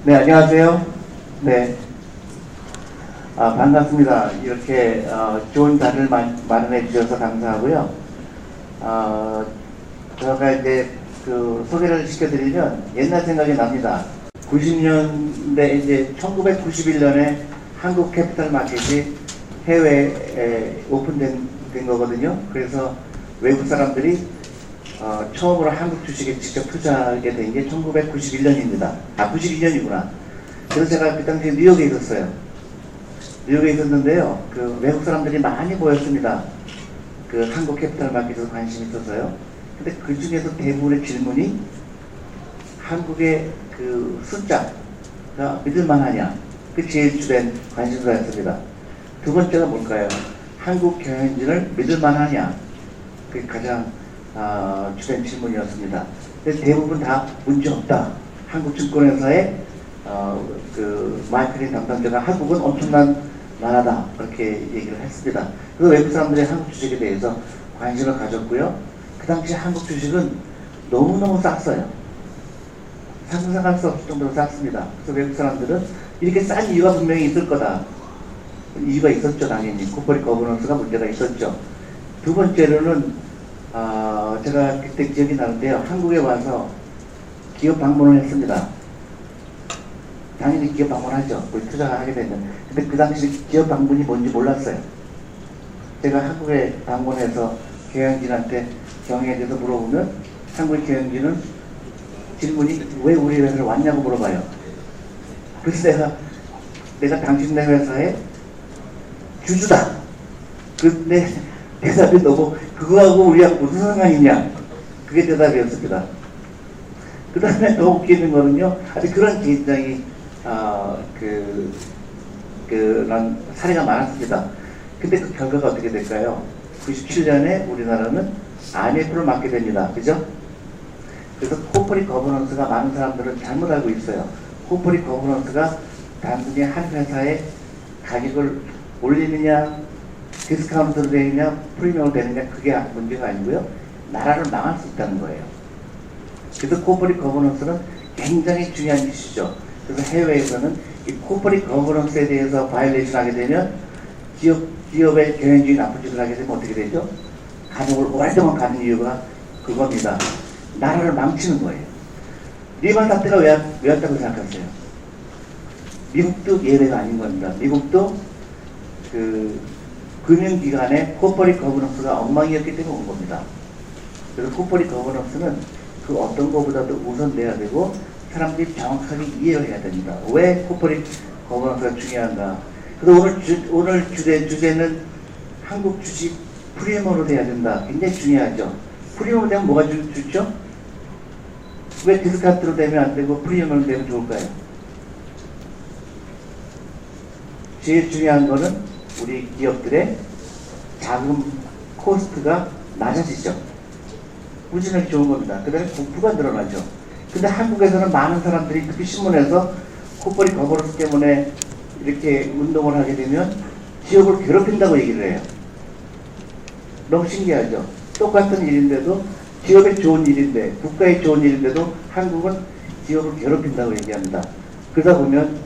네, 안녕하세요. 네, 반갑습니다. 이렇게 좋은 자리를 마련해 주셔서 감사하고요. 어, 제가 이제 그 소개를 시켜드리면 옛날 생각이 납니다. 90년대 이제 1991년에 한국 캐피탈 마켓이 해외에 오픈된 거거든요. 그래서 외국 사람들이 처음으로 한국 주식에 직접 투자하게 된 게 1991년입니다. 92년이구나. 그래서 제가 그 당시에 뉴욕에 있었어요. 뉴욕에 있었는데요. 그 외국 사람들이 많이 모였습니다. 그 한국 캐피탈 마켓에 관심이 있어서요. 근데 그 중에서 대부분의 질문이 한국의 그 숫자가 믿을만하냐? 그 제일 주된 관심사였습니다. 두 번째가 뭘까요? 한국 경영진을 믿을만하냐? 그게 가장 주된 질문이었습니다. 근데 대부분 다 문제없다. 한국증권회사의 그 마케팅 담당자가 한국은 엄청난 나라다. 그렇게 얘기를 했습니다. 그래서 외국 사람들이 한국 주식에 대해서 관심을 가졌고요. 그 당시 한국 주식은 너무너무 쌌어요. 상상할 수 없을 정도로 쌌습니다. 그래서 외국 사람들은 이렇게 싼 이유가 분명히 있을 거다. 이유가 있었죠, 당연히. 코퍼릿 거버넌스가 문제가 있었죠. 두 번째로는 제가 그때 기억이 나는데요. 한국에 와서 기업 방문을 했습니다. 당연히 기업 방문하죠. 우리 투자를 하게 되면. 근데 그 당시 기업 방문이 뭔지 몰랐어요. 제가 한국에 방문해서 경영진한테 경영에 대해서 물어보면 한국의 경영진은 질문이 왜 우리 회사를 왔냐고 물어봐요. 그래서 내가 당신네 회사의 주주다. 근데 대답이 너무 그거하고 우리하고 무슨 상관이냐. 그게 대답이었습니다. 그 다음에 더 웃기는 거는요. 아주 그런 굉장히 그런 사례가 많았습니다. 근데 그 결과가 어떻게 될까요? 97년에 우리나라는 IMF를 맡게 됩니다. 그죠? 그래서 코퍼릿 거버넌스가 많은 사람들은 잘못 알고 있어요. 코퍼릿 거버넌스가 단순히 한 회사의 가격을 올리느냐, 디스카운트로 되느냐, 프리미엄으로 되느냐, 그게 문제가 아니고요. 나라를 망할 수 있다는 거예요. 그래서 코퍼릿 거버넌스는 굉장히 중요한 이슈죠. 그래서 해외에서는 이 코퍼릿 거버넌스에 대해서 바이올레이션 하게 되면 기업의 경영진이 나쁜 짓을 하게 되면 어떻게 되죠? 가족을 오랫동안 가는 이유가 그겁니다. 나라를 망치는 거예요. 리만 사태가 왜 왔다고 생각하세요? 미국도 예외가 아닌 겁니다. 미국도 그 금융기관의 코퍼릿 거버넌스가 엉망이었기 때문에 온 겁니다. 그래서 코퍼릿 거버넌스는 그 어떤 것보다도 우선돼야 되고 사람들이 정확하게 이해를 해야 됩니다. 왜 코퍼릿 거버넌스가 중요한가? 그래서 오늘 주제는 한국 주식 프리미엄으로 돼야 된다. 굉장히 중요하죠. 프리미엄으로 되면 뭐가 좋죠? 왜 디스카운트로 되면 안 되고 프리미엄으로 되면 좋을까요? 제일 중요한 거는 우리 기업들의 자금 코스트가 낮아지죠. 무지하게 좋은 겁니다. 그 다음에 부가 늘어나죠. 근데 한국에서는 많은 사람들이 특히 신문에서 코퍼릿 거버넌스 때문에 이렇게 운동을 하게 되면 기업을 괴롭힌다고 얘기를 해요. 너무 신기하죠. 똑같은 일인데도 기업에 좋은 일인데 국가에 좋은 일인데도 한국은 기업을 괴롭힌다고 얘기합니다. 그러다 보면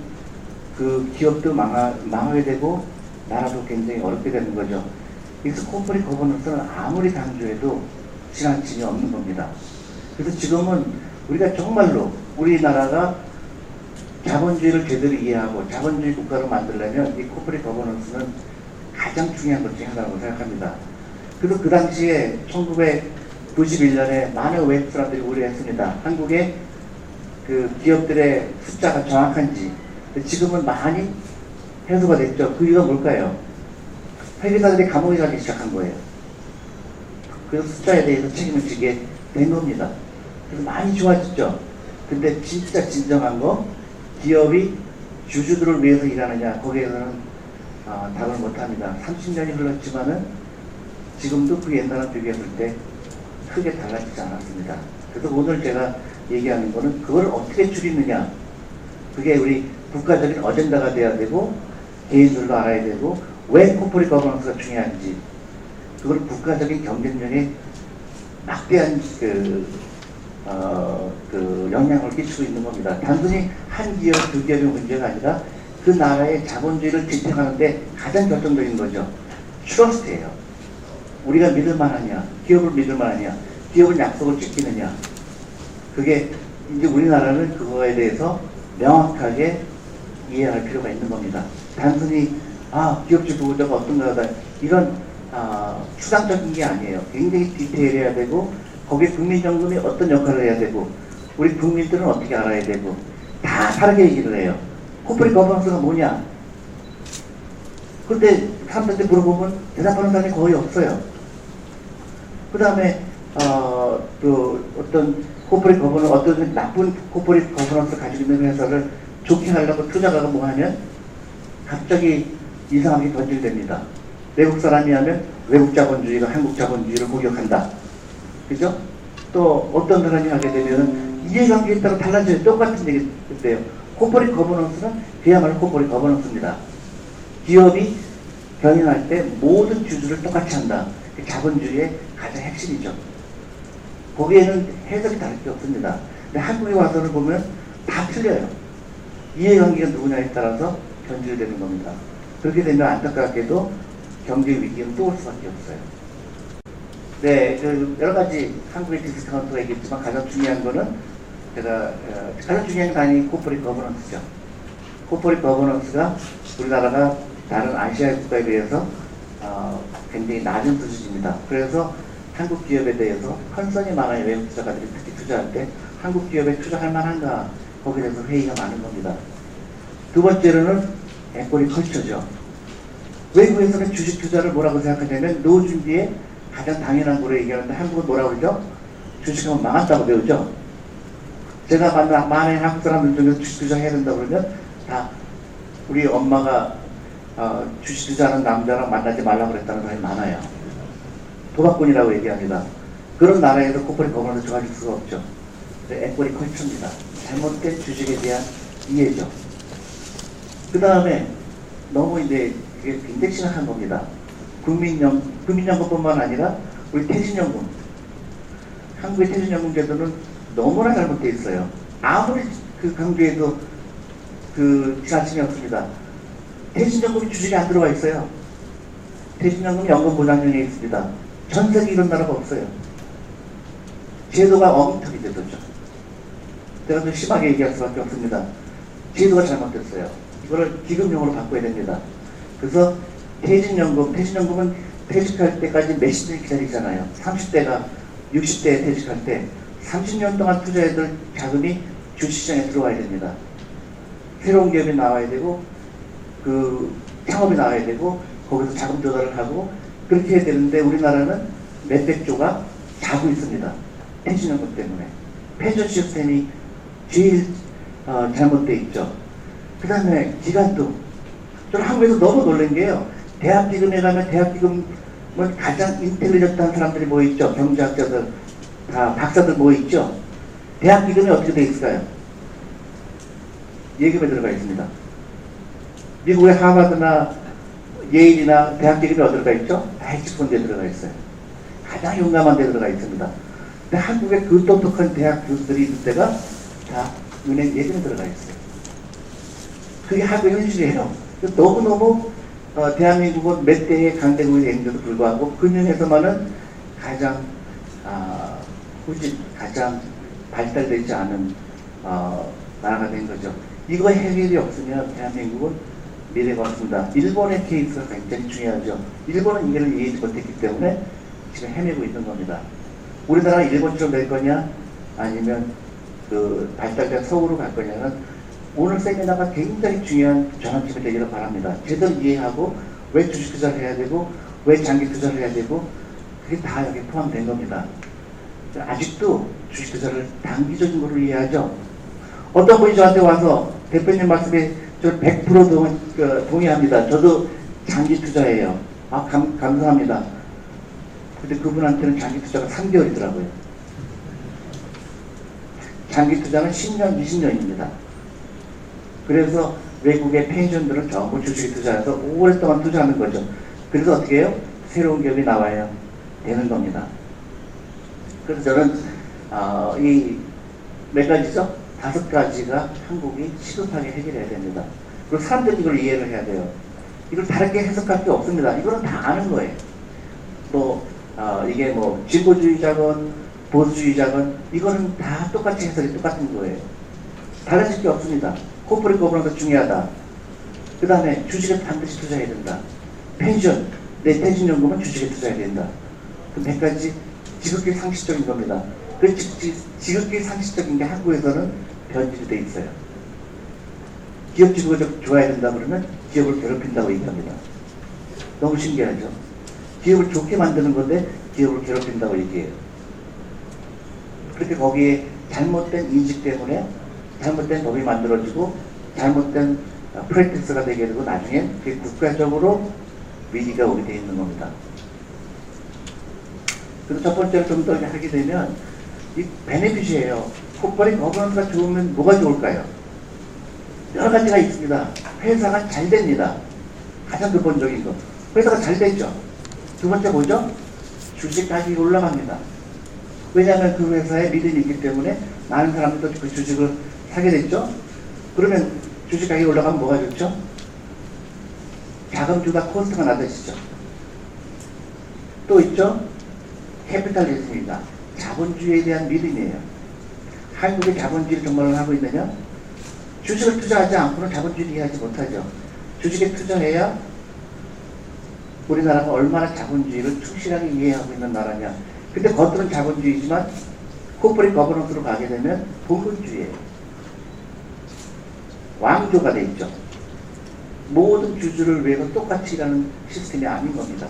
그 기업도 망하게 되고 나라도 굉장히 어렵게 되는 거죠. 그래서 코퍼릿 거버넌스는 아무리 강조해도 지나침이 없는 겁니다. 그래서 지금은 우리가 정말로 우리나라가 자본주의를 제대로 이해하고 자본주의 국가로 만들려면 이 코퍼릿 거버넌스는 가장 중요한 것 중에 하나라고 생각합니다. 그래서 그 당시에 1991년에 많은 외국 사람들이 우려했습니다. 한국의 그 기업들의 숫자가 정확한지. 지금은 많이 해소가 됐죠. 그 이유가 뭘까요? 회계사들이 감옥에 가기 시작한 거예요. 그래서 숫자에 대해서 책임을 지게 된 겁니다. 그래서 많이 좋아졌죠. 근데 진짜 진정한 거 기업이 주주들을 위해서 일하느냐 거기에서는 답을 못합니다. 30년이 흘렀지만은 지금도 그 옛날과 비교했을 때 크게 달라지지 않았습니다. 그래서 오늘 제가 얘기하는 거는 그걸 어떻게 줄이느냐. 그게 우리 국가적인 어젠다가 돼야 되고 개인들도 알아야 되고 왜 코퍼릿 거버넌스가 중요한지 그걸 국가적인 경쟁력에 막대한 그 영향을 끼치고 있는 겁니다. 단순히 한 기업, 두 기업의 문제가 아니라 그 나라의 자본주의를 지탱하는데 가장 결정적인 거죠. 트러스트예요. 우리가 믿을만하냐, 기업을 믿을만하냐, 기업은 약속을 지키느냐. 그게 이제 우리나라는 그거에 대해서 명확하게 이해할 필요가 있는 겁니다. 단순히 기업주 보호자가 어떤가 하다 이런 추상적인 게 아니에요. 굉장히 디테일해야 되고 거기에 국민연금이 어떤 역할을 해야 되고 우리 국민들은 어떻게 알아야 되고 다 다르게 얘기를 해요. 코퍼레이트 거버넌스가 뭐냐? 근데 사람들한테 물어보면 대답하는 사람이 거의 없어요. 그 다음에 그 어떤 코퍼레이트 거버넌스, 어떤 나쁜 코퍼레이트 거버넌스를 가지고 있는 회사를 좋게 하려고 투자가가 뭐 하면 갑자기 이상하게 변질됩니다. 외국 사람이 하면 외국 자본주의가 한국 자본주의를 공격한다. 그죠? 또 어떤 사람이 하게 되면 이해관계에 따라 달라져요. 똑같은 얘기 때요. 코퍼레이트 거버넌스는 그야말로 코퍼레이트 거버넌스입니다. 기업이 경영할 때 모든 주주를 똑같이 한다. 자본주의의 가장 핵심이죠. 거기에는 해석이 다를 게 없습니다. 근데 한국에 와서는 보면 다 틀려요. 이해관계가 누구냐에 따라서 변질되는 겁니다. 그렇게 되면 안타깝게도 경제 위기는 또 올 수밖에 없어요. 네, 그 여러 가지 한국의 디스카운트가 있겠지만 가장 중요한 거는 가장 중요한 게 당연히 코퍼레이트 거버넌스죠. 코퍼레이트 거버넌스가 우리나라가 다른 아시아 국가에 비해서 굉장히 낮은 수준입니다. 그래서 한국 기업에 대해서 컨선이 많아요. 외국 투자가들이 특히 투자할 때 한국 기업에 투자할 만한가 거기에 대해서 회의가 많은 겁니다. 두 번째로는 에코리 컬처죠. 외국에서는 주식 투자를 뭐라고 생각하냐면 노후 준비에 가장 당연한 거로 얘기하는데 한국은 뭐라고 그러죠? 주식하면 망한다고 배우죠. 제가 만난 많은 한국 사람들 중에서 주식 투자해야 된다고 그러면 다 우리 엄마가 주식 투자하는 남자랑 만나지 말라고 그랬다는 사람이 많아요. 도박꾼이라고 얘기합니다. 그런 나라에서 코퍼레이트 거버넌스 좋아질 수가 없죠. 에코리 컬처입니다. 잘못된 주식에 대한 이해죠. 그 다음에 너무 이제 이게 굉장히 심각한 겁니다. 국민연금뿐만 아니라 우리 퇴직연금. 한국의 퇴직연금 제도는 너무나 잘못되어 있어요. 아무리 그 강조해도 그 지나침이 없습니다. 퇴직연금이 주식에 안 들어가 있어요. 퇴직연금이 연금보장형에 있습니다. 전 세계 이런 나라가 없어요. 제도가 어깃하게 제도죠. 제가 좀 심하게 얘기할 수밖에 없습니다. 제도가 잘못됐어요. 이거를 기금용으로 바꿔야 됩니다. 그래서 퇴직연금은 퇴직할 때까지 몇십 년 기다리잖아요. 30대가 60대에 퇴직할 때 30년 동안 투자해둘 자금이 주식시장에 들어와야 됩니다. 새로운 기업이 나와야 되고 그 창업이 나와야 되고 거기서 자금 조달을 하고 그렇게 해야 되는데 우리나라는 몇백 조가 자고 있습니다. 퇴직연금 때문에. 펜션 시스템이 제일 잘못되어 있죠. 그 다음에 기간도 저는 한국에서 너무 놀란 게요. 대학기금에 가면 대학기금은 가장 인텔리전트한 사람들이 모여있죠. 경제학자들, 다 박사들 모여있죠. 대학기금이 어떻게 되어 있을까요? 예금에 들어가 있습니다. 미국의 하버드나 예일이나 대학기금이 어디 들어가 있죠? 다 헤지펀드에 들어가 있어요. 가장 용감한 데 들어가 있습니다. 근데 한국에 그 똑똑한 대학 교수들이 있는 데가 다 은행 예금에 들어가 있어요. 그게 한국의 현실이에요. 너무너무 대한민국은 몇 대의 강대국이 되는데도 불구하고 금융에서만은 가장 가장 발달되지 않은 나라가 된 거죠. 이거 해결이 없으면 대한민국은 미래가 없습니다. 일본의 케이스가 굉장히 중요하죠. 일본은 이걸 이해하지 못했기 때문에 지금 헤매고 있는 겁니다. 우리나라가 일본처럼 될 거냐 아니면 그 발달된 서울로 갈 거냐는 오늘 세미나가 굉장히 중요한 전환점이 되기를 바랍니다. 제대로 이해하고 왜 주식 투자를 해야 되고 왜 장기 투자를 해야 되고 그게 다 여기 포함된 겁니다. 아직도 주식 투자를 단기적인 걸로 이해하죠. 어떤 분이 저한테 와서 대표님 말씀에 저 100% 동의합니다. 저도 장기 투자예요. 감사합니다. 근데 그분한테는 장기 투자가 3개월이더라고요. 장기 투자는 10년, 20년입니다. 그래서 외국의 펜션들은 전부 주식에 투자해서 오랫동안 투자하는 거죠. 그래서 어떻게 해요? 새로운 기업이 나와야 되는 겁니다. 그래서 저는 이 몇 가지죠? 5가지가 한국이 시급하게 해결해야 됩니다. 그리고 사람들이 이걸 이해를 해야 돼요. 이걸 다르게 해석할 게 없습니다. 이거는 다 아는 거예요. 이게 진보주의자건 보수주의자건 이거는 다 똑같이 해석이 똑같은 거예요. 달라질 게 없습니다. 코퍼레이트 거버넌스 중요하다. 그 다음에 주식에 반드시 투자해야 된다. 펜션, 내 퇴직연금은 주식에 투자해야 된다. 그 100가지 지극히 상식적인 겁니다. 그 지극히 상식적인 게 한국에서는 변질이 돼 있어요. 기업 지구가 좋아야 된다 그러면 기업을 괴롭힌다고 얘기합니다. 너무 신기하죠? 기업을 좋게 만드는 건데 기업을 괴롭힌다고 얘기해요. 그렇게 거기에 잘못된 인식 때문에 잘못된 법이 만들어지고 잘못된 프랙티스가 되게 되고 나중에 그게 국가적으로 위기가 오게 돼 있는 겁니다. 그래서 첫 번째로 좀 더 하게 되면 이 베네핏이에요. 코퍼레이트 거버넌스가 좋으면 뭐가 좋을까요? 여러 가지가 있습니다. 회사가 잘 됩니다. 가장 근본적인 거. 회사가 잘 됐죠. 두 번째 뭐죠? 주식 가격이 올라갑니다. 왜냐하면 그 회사에 믿음이 있기 때문에 많은 사람들도 그 주식을 사게 됐죠. 그러면 주식 가격이 올라가면 뭐가 좋죠? 자금주가 코스트가 낮아지죠. 또 있죠? 캐피탈리즘입니다. 자본주의에 대한 믿음이에요. 한국의 자본주의를 정말 하고 있느냐? 주식을 투자하지 않고는 자본주의를 이해하지 못하죠. 주식에 투자해야 우리나라가 얼마나 자본주의를 충실하게 이해하고 있는 나라냐. 근데 겉으로는 자본주의지만 코퍼레이트 거버넌스로 가게 되면 봉건주의예요. 왕조가 돼 있죠. 모든 주주를 위해서 똑같이 일하는 시스템이 아닌 겁니다.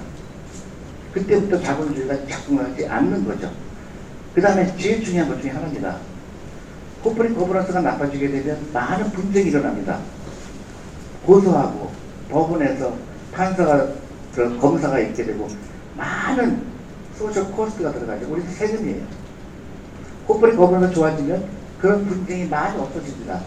그때부터 자본주의가 작동하지 않는 거죠. 그 다음에 제일 중요한 것 중에 하나입니다. 코퍼레이트 거버넌스가 나빠지게 되면 많은 분쟁이 일어납니다. 고소하고 법원에서 판사가 검사가 있게 되고 많은 소셜 코스트가 들어가죠. 우리 세금이에요. 코퍼레이트 거버넌스가 좋아지면 그런 분쟁이 많이 없어집니다.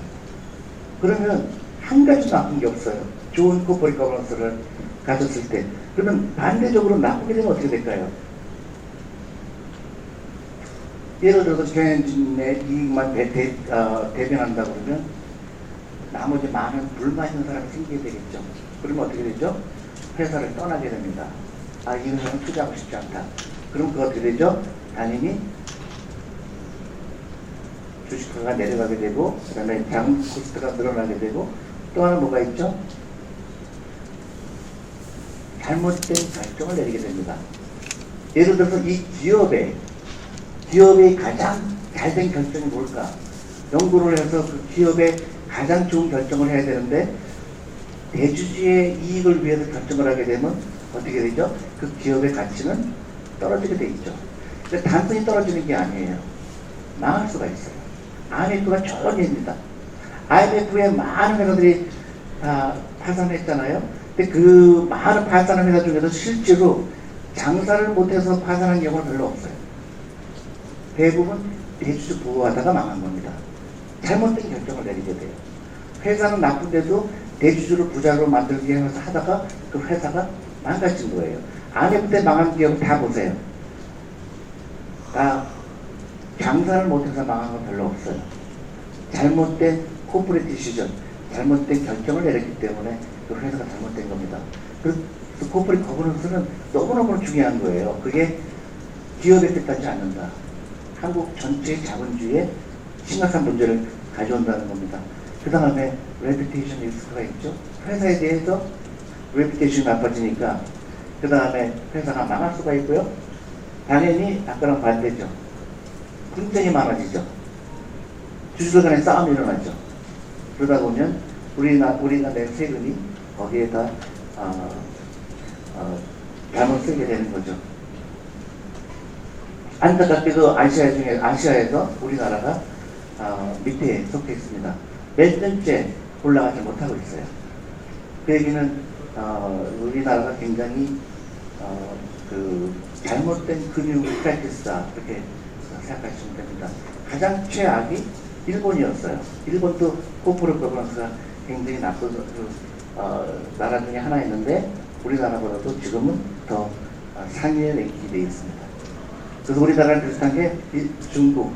그러면 한 가지 나쁜 게 없어요. 좋은 코퍼레이트 거버넌스를 가졌을 때. 그러면 반대적으로 나쁘게 되면 어떻게 될까요? 예를 들어서 경영진의 이익만 대변한다 그러면 나머지 많은 불만 있는 사람이 생기게 되겠죠. 그러면 어떻게 되죠? 회사를 떠나게 됩니다. 이 회사는 투자하고 싶지 않다. 그럼 그거 어떻게 되죠? 당연히 주식가가 내려가게 되고 그 다음에 자금 코스트가 늘어나게 되고 또 하나 뭐가 있죠? 잘못된 결정을 내리게 됩니다. 예를 들어서 이 기업의 가장 잘된 결정이 뭘까? 연구를 해서 그 기업의 가장 좋은 결정을 해야 되는데 대주주의 이익을 위해서 결정을 하게 되면 어떻게 되죠? 그 기업의 가치는 떨어지게 돼 있죠. 근데 단순히 떨어지는 게 아니에요. 망할 수가 있어요. IMF가 좋은 예입니다. IMF에 많은 회사들이 다 파산했잖아요. 근데 그 많은 파산한 회사 중에서 실제로 장사를 못해서 파산한 경우는 별로 없어요. 대부분 대주주 보호하다가 망한 겁니다. 잘못된 결정을 내리게 돼요. 회사는 나쁜데도 대주주를 부자로 만들기 위해서 하다가 그 회사가 망가진 거예요. IMF 때 망한 기업을 다 보세요. 다 장사를 못해서 망한 건 별로 없어요. 잘못된 코퍼레이트 디시전, 잘못된 결정을 내렸기 때문에 그 회사가 잘못된 겁니다. 그래서 코퍼레이트 거버넌스는 너무너무 중요한 거예요. 그게 기업에 뜻하지 않는다. 한국 전체의 자본주의에 심각한 문제를 가져온다는 겁니다. 그 다음에 레퓨테이션 리스크가 있죠. 회사에 대해서 레퓨테이션이 나빠지니까 그 다음에 회사가 망할 수가 있고요. 당연히 아까랑 반대죠. 분쟁이 많아지죠. 주주들 간에 싸움이 일어나죠. 그러다 보면 우리가 낸 세금이 거기에다 담을 쓰게 되는 거죠. 안타깝게도 아시아에서 우리나라가 밑에 속해 있습니다. 몇 년째 올라가지 못하고 있어요. 그 얘기는 우리나라가 굉장히 그 잘못된 금융 프랙티스다 그렇게 생각하시면 됩니다. 가장 최악이 일본이었어요. 일본도 코퍼레이트 거버넌스가 굉장히 나쁜 나라 중에 하나였는데 우리나라보다도 지금은 더 상위에 내기돼 있습니다. 그래서 우리나라랑 비슷한 게 중국,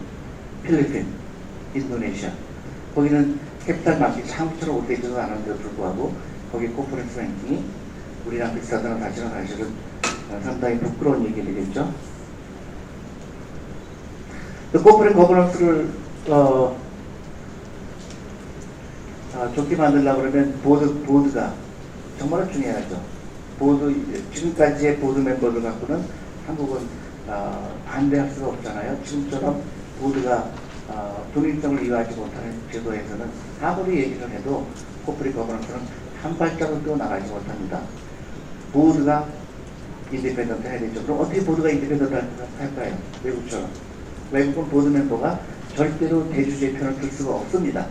필리핀, 인도네시아. 거기는 캐피탈 마켓이 한국처럼 오래되지도 않았는데도 불구하고 거기 코퍼레이트 랭킹이 우리랑 비슷하다는 사실은 상당히 부끄러운 얘기 되겠죠. 코퍼레이트 거버넌스를 좋게 만들려고 그러면 보드가 정말 중요하죠. 지금까지의 보드 멤버들 갖고는 한국은 반대할 수가 없잖아요. 지금처럼 보드가 독립성을 이유하지 못하는 제도에서는 아무리 얘기를 해도 코퍼레이트 거버넌스는 한 발짝을 나가지 못합니다. 보드가 인디펜던트 해야 되죠. 그럼 어떻게 보드가 인디펜던트 할까요? 외국처럼. 외국은 보드 멤버가 절대로 대주주의 편을 들 수가 없습니다.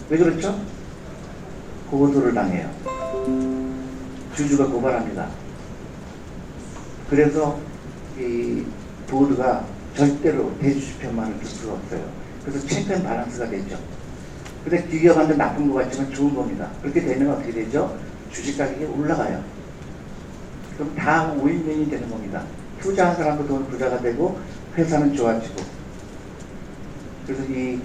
왜 그렇죠? 고소를 당해요. 주주가 고발합니다. 그래서 이 보드가 절대로 대주주 편만을 들 수가 없어요. 그래서 체크 앤 밸런스가 되죠. 근데 기업한테 나쁜 것 같지만 좋은 겁니다. 그렇게 되면 어떻게 되죠? 주식 가격이 올라가요. 그럼 다 윈윈이 되는 겁니다. 투자한 사람도 돈 부자가 되고 회사는 좋아지고. 그래서 이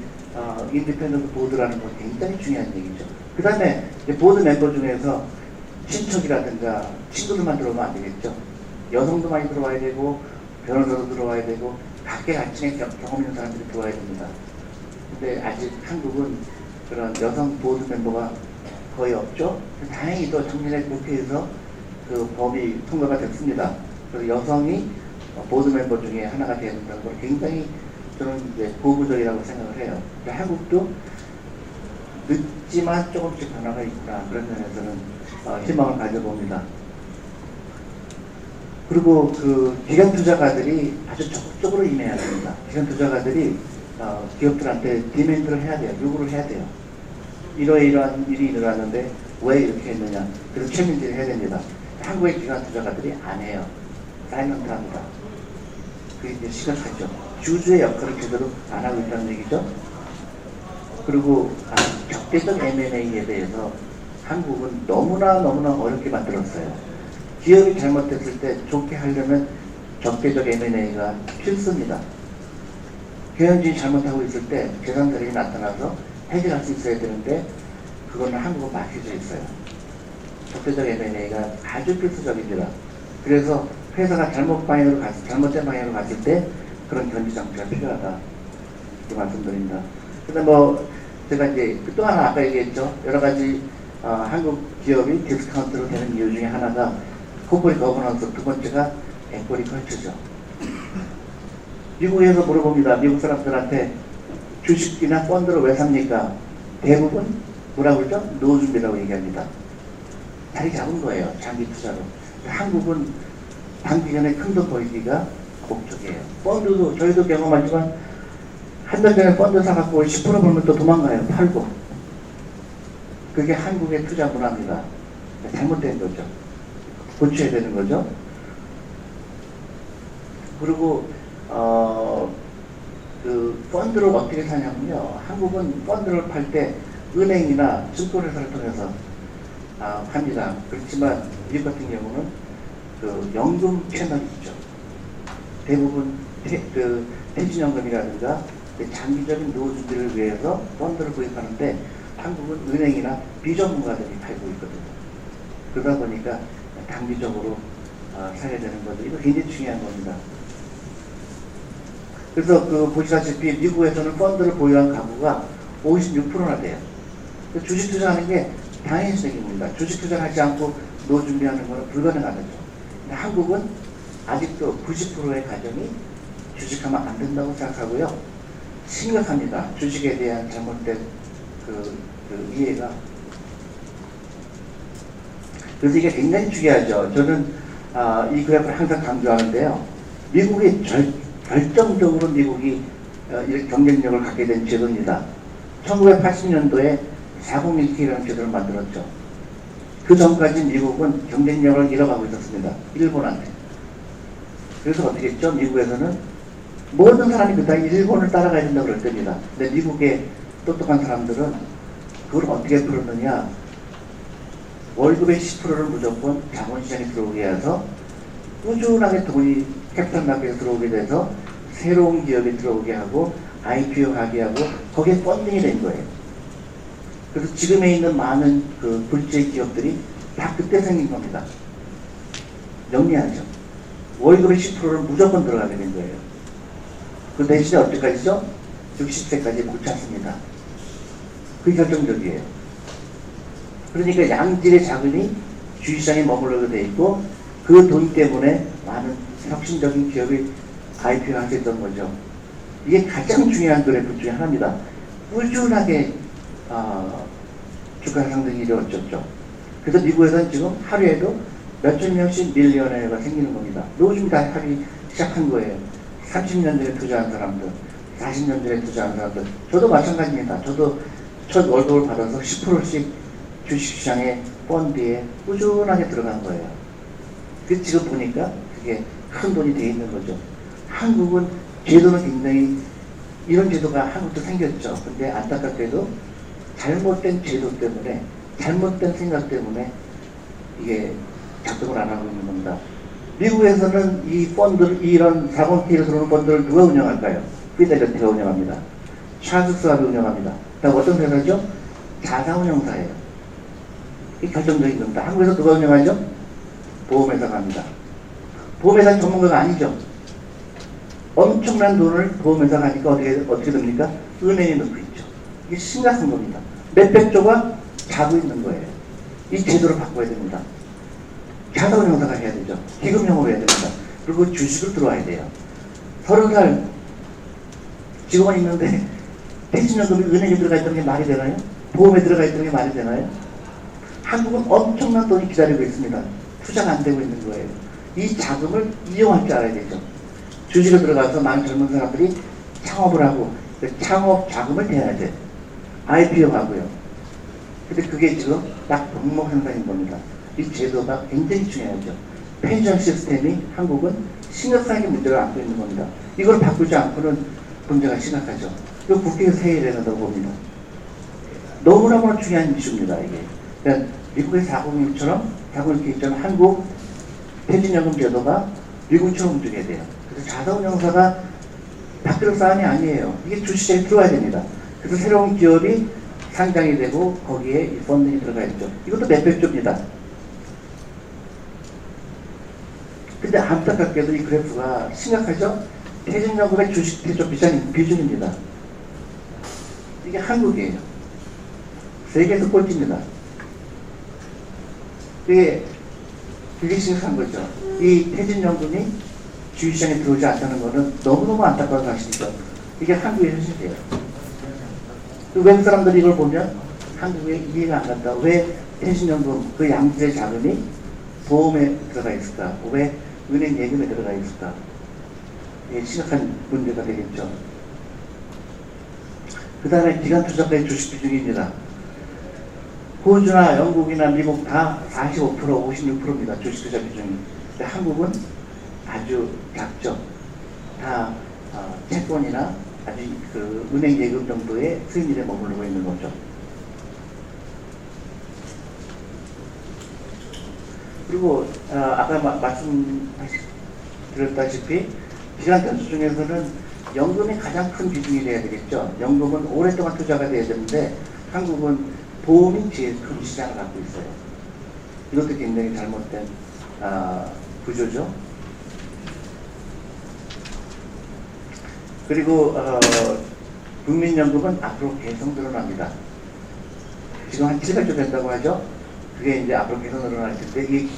인디펜던트 보드라는 건 굉장히 중요한 얘기죠. 그 다음에 보드 멤버 중에서 친척이라든가 친구들만 들어오면 안 되겠죠. 여성도 많이 들어와야 되고 변호사도 들어와야 되고 각계 가치의 경험 있는 사람들이 들어와야 됩니다. 근데 아직 한국은 그런 여성 보드 멤버가 거의 없죠. 다행히도 작년에 국회에서 그 법이 통과가 됐습니다. 그래서 여성이 보드 멤버 중에 하나가 되야 된다는 걸 굉장히 저는 이제 고무적이라고 생각을 해요. 한국도 늦지만 조금씩 변화가 있구나. 그런 면에서는 희망을 가져봅니다. 그리고 그 기관 투자가들이 아주 적극적으로 임해야 됩니다. 기관 투자가들이 기업들한테 디맨드를 해야 돼요. 요구를 해야 돼요. 이러이러한 일이 일어났는데 왜 이렇게 했느냐. 그래서 최민지를 해야 됩니다. 한국의 기관 투자가들이 안 해요. 사이먼트 합니다. 그게 이제 심각하죠. 주주의 역할을 제대로 안 하고 있다는 얘기죠. 그리고 적대적 M&A에 대해서 한국은 너무나 어렵게 만들었어요. 기업이 잘못했을 때 좋게 하려면 적대적 M&A가 필수입니다. 경영진이 잘못하고 있을 때 재산세력이 나타나서 해결할 수 있어야 되는데 그거는 한국은 막혀져 있어요. 적대적 M&A가 아주 필수적입니다. 그래서 회사가 잘못된 방향으로 갔을 때 그런 견제 장치가 필요하다. 이렇게 말씀드립니다. 근데 제가 이제 또 하나 아까 얘기했죠. 여러 가지 한국 기업이 디스카운트로 되는 이유 중에 하나가 코퍼레이트 거버넌스, 두 번째가 앵콜이 컬처죠. 미국에서 물어봅니다. 미국 사람들한테 주식이나 펀드를 왜 삽니까? 대부분 뭐라고 그러죠? 노준비라고 얘기합니다. 자리 잡은 거예요. 장기 투자로. 한국은 단기간에 큰 돈 벌기가 목적이에요. 펀드도 저희도 경험하지만 한 달 전에 펀드 사갖고 10% 벌면 또 도망가요. 팔고. 그게 한국의 투자 문화입니다. 잘못된 거죠. 고쳐야 되는 거죠. 그리고 그 펀드를 어떻게 사냐면요. 한국은 펀드를 팔 때 은행이나 증권회사를 통해서 합니다. 그렇지만 미국 같은 경우는 그 연금 채널이 있죠. 대부분 퇴직연금이라든가 장기적인 노후 준비를 위해서 펀드를 구입하는데 한국은 은행이나 비전문가들이 팔고 있거든요. 그러다 보니까 단기적으로 사야 되는 거죠. 이거 굉장히 중요한 겁니다. 그래서 보시다시피 미국에서는 펀드를 보유한 가구가 56%나 돼요. 주식 투자하는 게 당연시적입니다. 주식 투자를 하지 않고 노후 준비하는 거는 불가능하죠. 근데 한국은 아직도 90%의 가정이 주식하면 안 된다고 생각하고요. 심각합니다. 주식에 대한 잘못된 그 이해가. 그래서 이게 굉장히 중요하죠. 저는 이 그래프를 항상 강조하는데요. 미국이 결정적으로 미국이 이렇게 경쟁력을 갖게 된 제도입니다. 1980년도에 401K라는 제도를 만들었죠. 그 전까지 미국은 경쟁력을 잃어가고 있었습니다. 일본한테. 그래서 어떻게 했죠? 미국에서는 모든 사람이 그다 일본을 따라가야 된다고 그럴 때입니다. 근데 미국의 똑똑한 사람들은 그걸 어떻게 풀었느냐. 월급의 10%를 무조건 자본시장에 들어오게 해서 꾸준하게 돈이 캐피탈 마켓에 들어오게 돼서 새로운 기업이 들어오게 하고 IPO 하기하고 거기에 펀딩이 된 거예요. 그래서 지금에 있는 많은 그 굴지의 기업들이 다 그때 생긴 겁니다. 영리하죠. 월급의 10%를 무조건 들어가게 된 거예요. 그 대신에 어디까지죠? 60세까지 못 찾습니다. 그게 결정적이에요. 그러니까 양질의 자금이 주식시장에 머물러게 돼 있고 그 돈 때문에 많은 혁신적인 기업이 IPO 할 수 있던 거죠. 이게 가장 중요한 그래프 중에 하나입니다. 꾸준하게 주가 상승이 이루어졌죠. 그래서 미국에서는 지금 하루에도 몇천 명씩 밀리언웨어가 생기는 겁니다. 요즘 다 하기 시작한 거예요. 30년 전에 투자한 사람들, 40년 전에 투자한 사람들. 저도 마찬가지입니다. 저도 첫 월급을 받아서 10%씩 주식시장에 펀드에 꾸준하게 들어간 거예요. 그 지금 보니까 그게 큰 돈이 돼 있는 거죠. 한국은 제도는 굉장히 이런 제도가 한국도 생겼죠. 근데 안타깝게도 잘못된 제도 때문에 잘못된 생각 때문에 이게 작동을 안 하고 있는 겁니다. 미국에서는 이 펀드를 이런 자본기를 들어오는 펀드를 누가 운영할까요? 피델리티가 운영합니다. 찰스 스왑이 운영합니다. 그다음 어떤 회사죠? 자사운용사예요. 이 결정적인 겁니다. 한국에서 누가 운영하죠? 보험회사가 합니다. 보험회사 전문가가 아니죠. 엄청난 돈을 보험회사가 하니까 어떻게 됩니까? 은행에 넣고 있죠. 이게 심각한 겁니다. 몇백 조가 자고 있는 거예요. 이 제도를 바꿔야 됩니다. 자사운용사가 해야 되죠. 기금형으로 해야 됩니다. 그리고 주식을 들어와야 돼요. 30살 직원이 있는데 퇴직연금이 은행에 들어가 있던 게 말이 되나요? 보험에 들어가 있던 게 말이 되나요? 한국은 엄청난 돈이 기다리고 있습니다. 투자가 안 되고 있는 거예요. 이 자금을 이용할 줄 알아야 되죠. 주식에 들어가서 많은 젊은 사람들이 창업을 하고 그 창업 자금을 대야 돼. IPO 하고요. 근데 그게 지금 딱 병목 현상인 겁니다. 이 제도가 굉장히 중요하죠. 펜션 시스템이 한국은 심각하게 문제를 안고 있는 겁니다. 이걸 바꾸지 않고는 문제가 심각하죠. 이거 국회에서 회의를 해야 된다고 봅니다. 너무너무 중요한 이슈입니다. 이게. 그러니까 미국의 401처럼 401K처럼 한국 퇴직연금 제도가 미국처럼 움직여야 돼요. 그래서 자사운용사가 밖으로 싸움이 아니에요. 이게 주식시장에 들어와야 됩니다. 그래서 새로운 기업이 상장이 되고 거기에 이 펀딩이 들어가 있죠. 이것도 몇백 조입니다. 근데 안타깝게도 이 그래프가 심각하죠? 퇴직연금의 주식 대조 비중입니다. 이게 한국이에요. 세계에서 꼴찌입니다. 그게 심각한 거죠. 이 퇴직연금이 주식시장에 들어오지 않다는 것은 너무너무 안타까운 사실이죠. 이게 한국의 현실이에요. 외국 사람들이 이걸 보면 한국에 이해가 안 간다. 왜 퇴직연금 그 양질의 자금이 보험에 들어가 있을까? 왜 은행 예금에 들어가 있을까? 이게 심각한 문제가 되겠죠. 그 다음에 기간투자가의 주식 비중입니다. 호주나 영국이나 미국 다 45%, 56%입니다. 주식투자 비중이. 근데 한국은 아주 작죠. 다 채권이나 아주 그 은행 예금 정도의 수익률에 머무르고 있는 거죠. 그리고 아까 말씀드렸다시피 기간투자 중에서는 연금이 가장 큰 비중이 돼야 되겠죠. 연금은 오랫동안 투자가 돼야 되는데 한국은 보험이 제일 큰 시장을 갖고 있어요. 이것도 굉장히 잘못된 구조죠. 그리고 국민연금은 앞으로 계속 늘어납니다. 지금 한 700조 된다고 하죠. 그게 이제 앞으로 계속 늘어날 텐데 이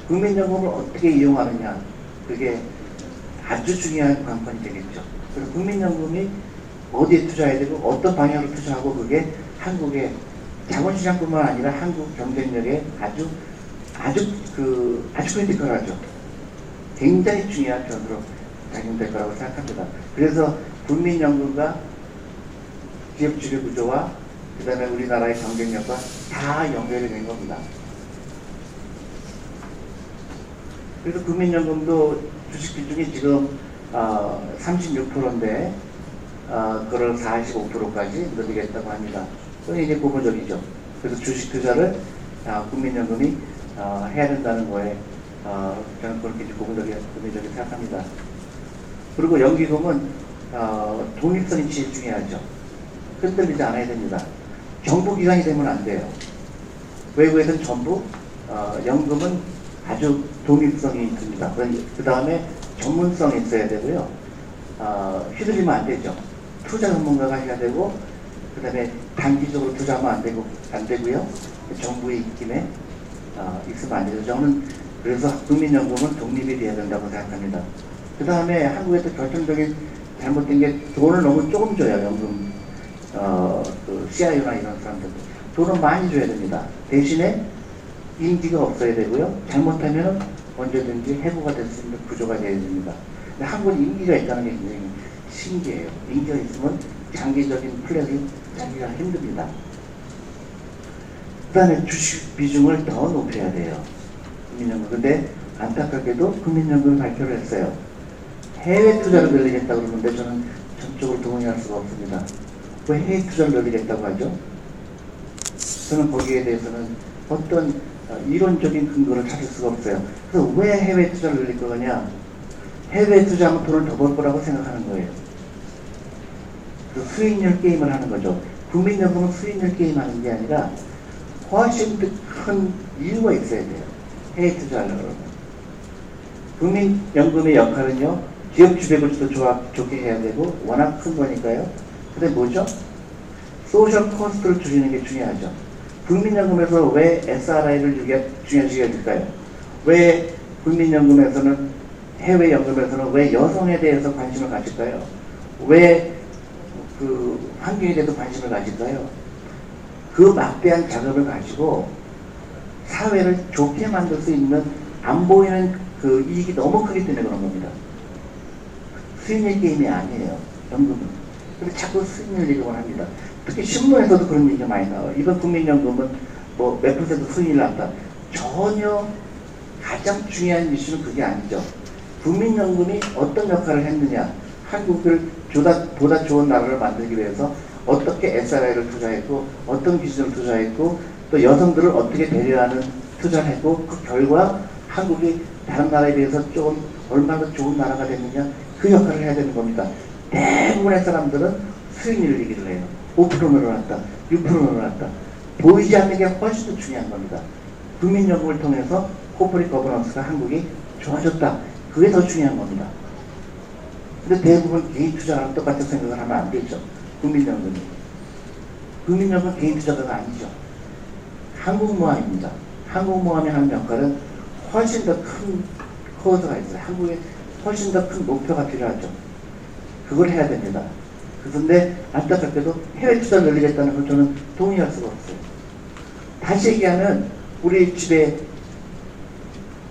국민연금을 어떻게 이용하느냐 그게 아주 중요한 관건이 되겠죠. 그래서 국민연금이 어디에 투자해야 되고 어떤 방향으로 투자하고 그게 한국의 자본시장뿐만 아니라 한국 경쟁력에 아주 크리티컬하죠. 굉장히 중요한 변으로 작용될 거라고 생각합니다. 그래서 국민연금과 기업주류 구조와 그 다음에 우리나라의 경쟁력과 다 연결이 된 겁니다. 그래서 국민연금도 주식 비중이 지금 36%인데 그걸 45%까지 늘리겠다고 합니다. 그건 이제 고무적이죠. 그래서 주식 투자를 국민연금이 해야 된다는 거에 저는 그렇게 고무적이게 생각합니다. 그리고 연기금은 독립성이 제일 중요하죠. 흔들리지 않아야 됩니다. 정부기관이 되면 안 돼요. 외국에서는 전부 연금은 아주 독립성이 있습니다. 그 다음에 전문성이 있어야 되고요. 휘둘리면 안 되죠. 투자 전문가가 해야 되고, 그 다음에 단기적으로 투자하면 안 되고요. 정부의 입김에 있으면 안 되죠. 저는 그래서 국민연금은 독립이 돼야 된다고 생각합니다. 그 다음에 한국에서 결정적인 잘못된 게 돈을 너무 조금 줘요. 연금 그 CIO나 이런 사람들 돈을 많이 줘야 됩니다. 대신에 인기가 없어야 되고요. 잘못하면 언제든지 해고가 될 수 있는 구조가 되어야 됩니다. 근데 한국은 인기가 있다는 게 굉장히 신기해요. 인기가 있으면 장기적인 플랜이 짜기가 힘듭니다. 그 다음에 주식 비중을 더 높여야 돼요. 국민연금. 근데 안타깝게도 국민연금을 발표를 했어요. 해외 투자를 늘리겠다고 그러는데 저는 전적으로 동의할 수가 없습니다. 왜 해외 투자를 늘리겠다고 하죠? 저는 거기에 대해서는 어떤 이론적인 근거를 찾을 수가 없어요. 그래서 왜 해외 투자를 늘릴 거냐? 해외 투자하면 돈을 더 벌 거라고 생각하는 거예요. 그 수익률 게임을 하는 거죠. 국민연금은 수익률 게임 하는 게 아니라 훨씬 더 큰 이유가 있어야 돼요. 해외 투자하려고 그러면. 국민연금의 역할은요, 기업 지배구조도 좋게 해야 되고, 워낙 큰 거니까요. 근데 뭐죠? 소셜 코스트를 줄이는 게 중요하죠. 국민연금에서 왜 SRI를 중요시게 해줄까요? 왜 국민연금에서는, 해외연금에서는 왜 여성에 대해서 관심을 가질까요? 왜 그 환경에 대해서 관심을 가질까요? 그 막대한 자금을 가지고 사회를 좋게 만들 수 있는 안 보이는 그 이익이 너무 크기 때문에 그런 겁니다. 수익률 게임이 아니에요. 연금은. 근데 자꾸 수익률 얘기만 합니다. 특히 신문에서도 그런 얘기가 많이 나와요. 이번 국민연금은 뭐 몇 퍼센트 수익률 났다. 전혀 가장 중요한 이슈는 그게 아니죠. 국민연금이 어떤 역할을 했느냐. 한국을 보다 좋은 나라를 만들기 위해서 어떻게 SRI를 투자했고, 어떤 기술을 투자했고, 또 여성들을 어떻게 배려하는 투자를 했고, 그 결과 한국이 다른 나라에 비해서 조금 얼마나 좋은 나라가 됐느냐, 그 역할을 해야 되는 겁니다. 대부분의 사람들은 수익률 얘기를 해요. 5% 늘어났다, 6% 늘어났다. 보이지 않는 게 훨씬 더 중요한 겁니다. 국민연금을 통해서 코퍼레이트 거버넌스가 한국이 좋아졌다. 그게 더 중요한 겁니다. 근데 대부분 개인 투자랑 똑같은 생각을 하면 안 되죠. 국민연금이. 국민연금은 개인 투자가 아니죠. 한국모함입니다. 한국모함이 하는 역할은 훨씬 더 큰 코드가 있어요. 한국에 훨씬 더 큰 목표가 필요하죠. 그걸 해야 됩니다. 그런데 안타깝게도 해외 투자를 늘리겠다는 걸 저는 동의할 수가 없어요. 다시 얘기하면 우리 집에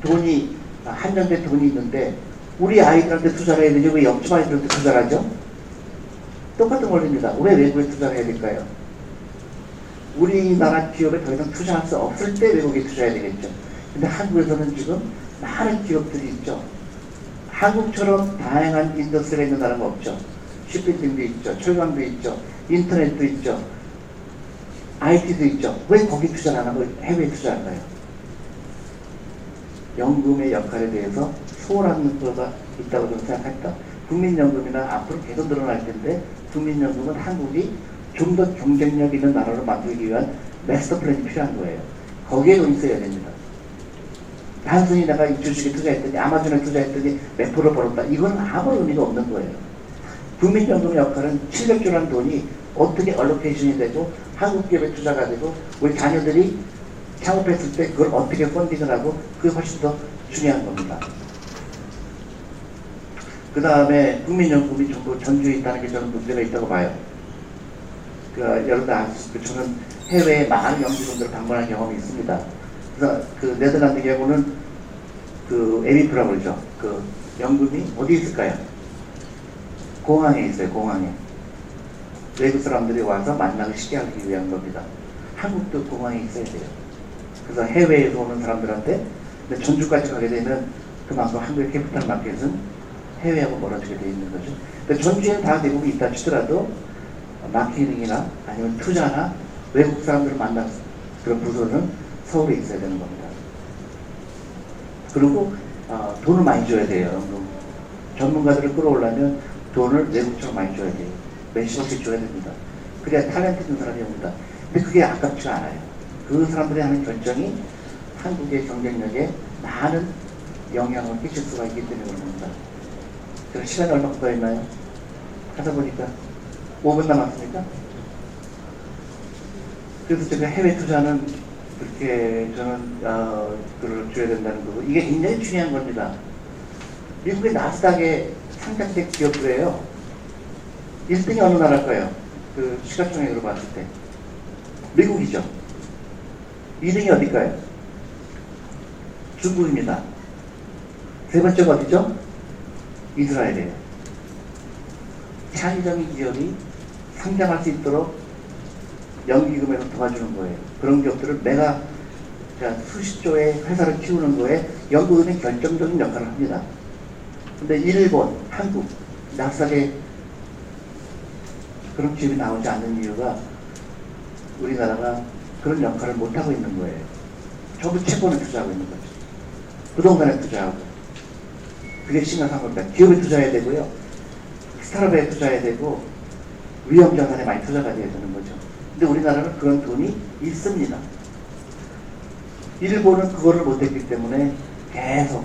돈이 한정된 돈이 있는데 우리 아이들한테 투자를 해야 되지 왜 옆집 아이들한테 투자를 하죠? 똑같은 원리입니다. 왜 외국에 투자를 해야 될까요? 우리나라 기업에 더 이상 투자할 수 없을 때 외국에 투자해야 되겠죠. 근데 한국에서는 지금 많은 기업들이 있죠. 한국처럼 다양한 인더스트리가 있는 나라가 없죠. 쇼핑도 있죠. 철강도 있죠. 인터넷도 있죠. IT도 있죠. 왜 거기 투자를 안 하고 해외에 투자할까요? 연금의 역할에 대해서 소홀한 거가 있다고 저는 생각합니다. 국민연금이나 앞으로 계속 늘어날 텐데 국민연금은 한국이 좀 더 경쟁력 있는 나라로 만들기 위한 마스터 플랜이 필요한 거예요. 거기에 돈 있어야 됩니다. 단순히 내가 이 주식에 투자했더니 아마존에 투자했더니 몇 프로 벌었다. 이건 아무 의미가 없는 거예요. 국민연금의 역할은 700조라는 돈이 어떻게 얼로케이션이 되고 한국 기업에 투자가 되고 우리 자녀들이 창업했을 때 그걸 어떻게 펀딩을 하고 그게 훨씬 더 중요한 겁니다. 그 다음에 국민연금이 전부 전주에 있다는 게 저는 문제가 있다고 봐요. 여러분들 아시죠? 저는 해외에 많은 연구소들을 방문한 경험이 있습니다. 그래서 그 네덜란드 경우는 그 에비프라고 그러죠. 그 연금이 어디 있을까요? 공항에 있어요. 공항에. 외국 사람들이 와서 만나기 쉽게 하기 위한 겁니다. 한국도 공항에 있어야 돼요. 그래서 해외에서 오는 사람들한테 전주까지 가게 되면 그만큼 한국의 캐피탈 마켓은 해외하고 멀어지게 되어 있는 거죠. 근데 전주에는 다 대부분 있다 치더라도 마케팅이나 아니면 투자나 외국 사람들을 만난 그런 부서는 서울에 있어야 되는 겁니다. 그리고 돈을 많이 줘야 돼요. 전문가들을 끌어오려면 돈을 외국처럼 많이 줘야 돼요. 몇십억씩 줘야 됩니다. 그래야 탤런트 있는 사람이 옵니다. 근데 그게 아깝지가 않아요. 그 사람들이 하는 결정이 한국의 경쟁력에 많은 영향을 끼칠 수가 있기 때문에 그런 겁니다. 제가 시간이 얼마큼 더 있나요? 하다 보니까 5분 남았습니까? 그래서 제가 해외 투자는 그렇게 저는 그걸 줘야 된다는 거고, 이게 굉장히 중요한 겁니다. 미국의 나스닥에 상장된 기업들이에요. 1등이 어느 나라일까요? 그 시가총액으로 봤을 때 미국이죠. 2등이 어딜까요? 중국입니다. 세 번째가 어디죠? 이스라엘이에요. 창의적인 기업이 상장할 수 있도록 연기금에서 도와주는 거예요. 그런 기업들을 내가 수십조의 회사를 키우는 거에 연구금이 결정적인 역할을 합니다. 근데 일본, 한국, 나스닥에 그런 기업이 나오지 않는 이유가 우리나라가 그런 역할을 못하고 있는 거예요. 전부 채권에 투자하고 있는 거죠. 부동산에 투자하고. 그게 심각한 겁니다. 기업에 투자해야 되고요. 스타트업에 투자해야 되고, 위험자산에 많이 투자가 돼야 되는 거죠. 근데 우리나라는 그런 돈이 있습니다. 일본은 그거를 못했기 때문에 계속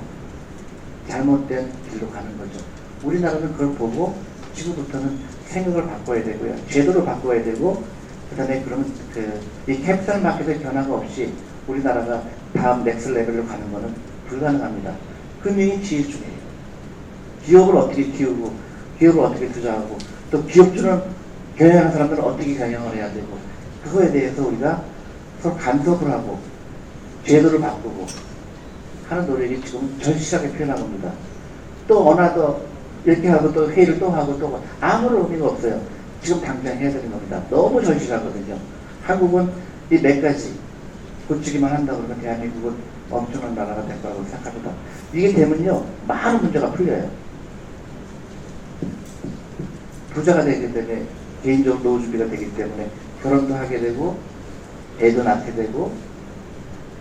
잘못된 길로 가는 거죠. 우리나라는 그걸 보고 지금부터는 생각을 바꿔야 되고요. 제도를 바꿔야 되고, 그 다음에 그러면 이 캐피탈 마켓의 변화가 없이 우리나라가 다음 넥슬 레벨로 가는 것은 불가능합니다. 금융이 지혜 중이에요. 기업을 어떻게 키우고, 기업을 어떻게 투자하고, 또 기업주는 경영하는 사람들은 어떻게 경영을 해야 되고, 그거에 대해서 우리가 서로 간섭을 하고, 제도를 바꾸고 하는 노력이 지금 절실하게 필요한 겁니다. 또 어나더 이렇게 하고 또 회의를 또 하고 또 아무런 의미가 없어요. 지금 당장 해야 되는 겁니다. 너무 절실하거든요. 한국은 이 몇 가지 고치기만 한다고 그러면 대한민국은 엄청난 나라가 될 거라고 생각합니다. 이게 되면요, 많은 문제가 풀려요. 부자가 되기 때문에 개인적으로 노후 준비가 되기 때문에 결혼도 하게 되고 애도 낳게 되고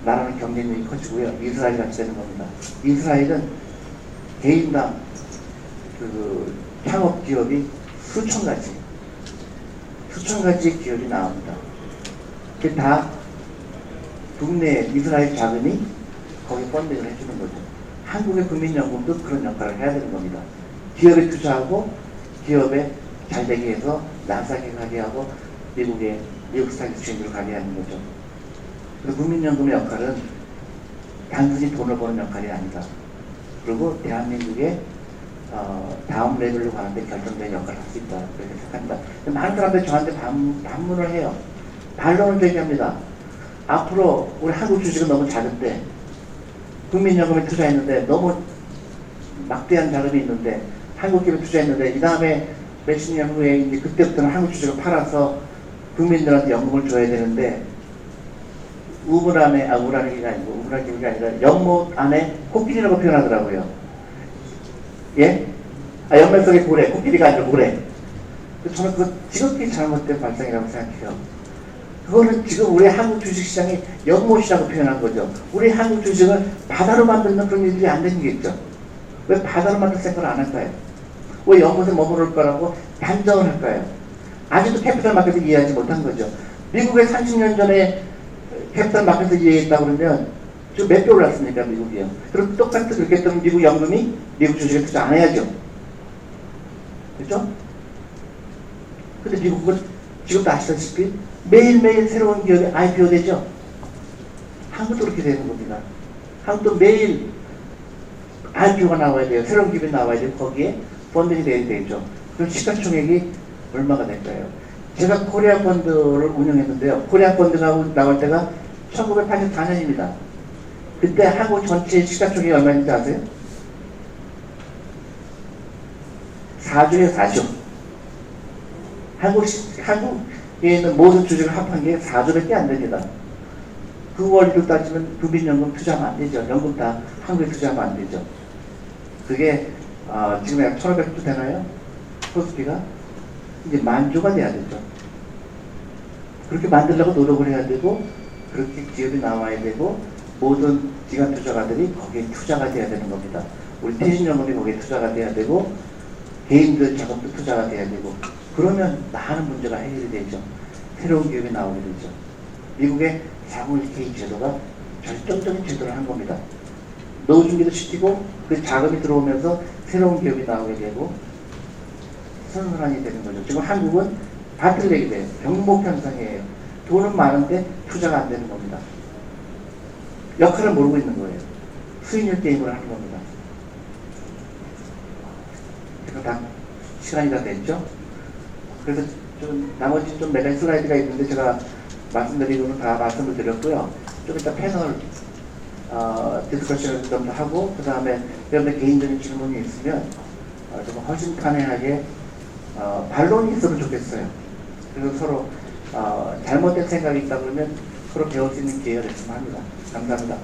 나라는 경쟁력이 커지고요. 이스라엘 같이 되는 겁니다. 이스라엘은 개인당 그 창업 기업이 수천 가지 기업이 나옵니다. 그게 다 국내 이스라엘 자금이 거기 펀딩을 해주는 거죠. 한국의 국민연금도 그런 역할을 해야 되는 겁니다. 기업에 투자하고 기업에 잘 되게 해서 나스닥에 가게 하고 미국 스탁 익스체인지로 가게 하는 거죠. 그리고 국민연금의 역할은 단순히 돈을 버는 역할이 아니다. 그리고 대한민국의 다음 레벨로 가는데 결정적인 역할을 할 수 있다. 그렇게 생각합니다. 많은 사람들이 저한테 반문을 해요. 반론을 제기합니다. 앞으로 우리 한국 주식은 너무 작은데 국민연금에 투자했는데 너무 막대한 자금이 있는데 한국 기업에 투자했는데 이 다음에 몇십 년 후에 이제 그때부터는 한국 주식을 팔아서 국민들한테 연금을 줘야 되는데 우물안에 우물안이 아니고 우물안이 아니라 연못 안에 코끼리라고 표현하더라고요. 예? 연못 속의 고래, 코끼리가 아니라 고래. 저는 그거 지극히 잘못된 발상이라고 생각해요. 그거는 지금 우리 한국 주식시장이 연못이라고 표현한 거죠. 우리 한국 주식을 바다로 만드는 그런 일들이 안 되는 게 있죠. 왜 바다로 만들 생각을 안 할까요? 왜 연못에 머무를 거라고 단정을 할까요? 아직도 캐피탈 마켓을 이해하지 못한 거죠. 미국의 30년 전에 캐피탈 마켓을 이해했다고 그러면 지금 몇 배 올랐습니까, 미국이요? 그럼 똑같이 그렇게 했다면 미국 연금이 미국 주식에 투자 안 해야죠. 그렇죠? 근데 미국은 지금도 아시다시피 매일매일 새로운 기업이 IPO 되죠. 한국도 그렇게 되는 겁니다. 한국도 매일 IPO가 나와야 돼요. 새로운 기업이 나와야 돼요. 거기에 펀딩이 돼야 되죠. 그럼 시가총액이 얼마가 될까요? 제가 코리아 펀드를 운영했는데요. 코리아 펀드가 나올 때가 1984년입니다. 그때 한국 전체 시가총액이 얼마인지 아세요? 4조에 4조. 한국에 있는 모든 주식을 합한 게 4조밖에 안 됩니다. 그 원리로 따지면 국민연금 투자하면 안 되죠. 연금 다 한국에 투자하면 안 되죠. 그게 지금 약 1,500조 되나요? 코스피가? 이제 10,000조가 돼야 되죠. 그렇게 만들려고 노력을 해야 되고 그렇게 기업이 나와야 되고 모든 기관 투자가들이 거기에 투자가 돼야 되는 겁니다. 우리 퇴직연금이 거기에 투자가 돼야 되고 개인들 자금도 투자가 돼야 되고, 그러면 많은 문제가 해결이 되죠. 새로운 기업이 나오게 되죠. 미국의 401k 제도가 결정적인 제도를 한 겁니다. 노후 준비도 시키고 그 자금이 들어오면서 새로운 기업이 나오게 되고 선순환이 되는 거죠. 지금 한국은 밭을 내게 돼요. 병목 현상이에요. 돈은 많은데 투자가 안 되는 겁니다. 역할을 모르고 있는 거예요. 수익률 게임을 하는 겁니다. 그래서 다 시간이 다 됐죠. 그래서 좀 나머지 좀 몇 가지 슬라이드가 있는데 제가 말씀드리고는 다 말씀을 드렸고요. 좀 이따 패널 디스커션을 좀 더 하고, 그 다음에 여러분들 개인적인 질문이 있으면 좀 허심탄회하게 반론이 있으면 좋겠어요. 그래서 서로 잘못된 생각이 있다 그러면 서로 배울 수 있는 기회가 됐으면 합니다. 감사합니다.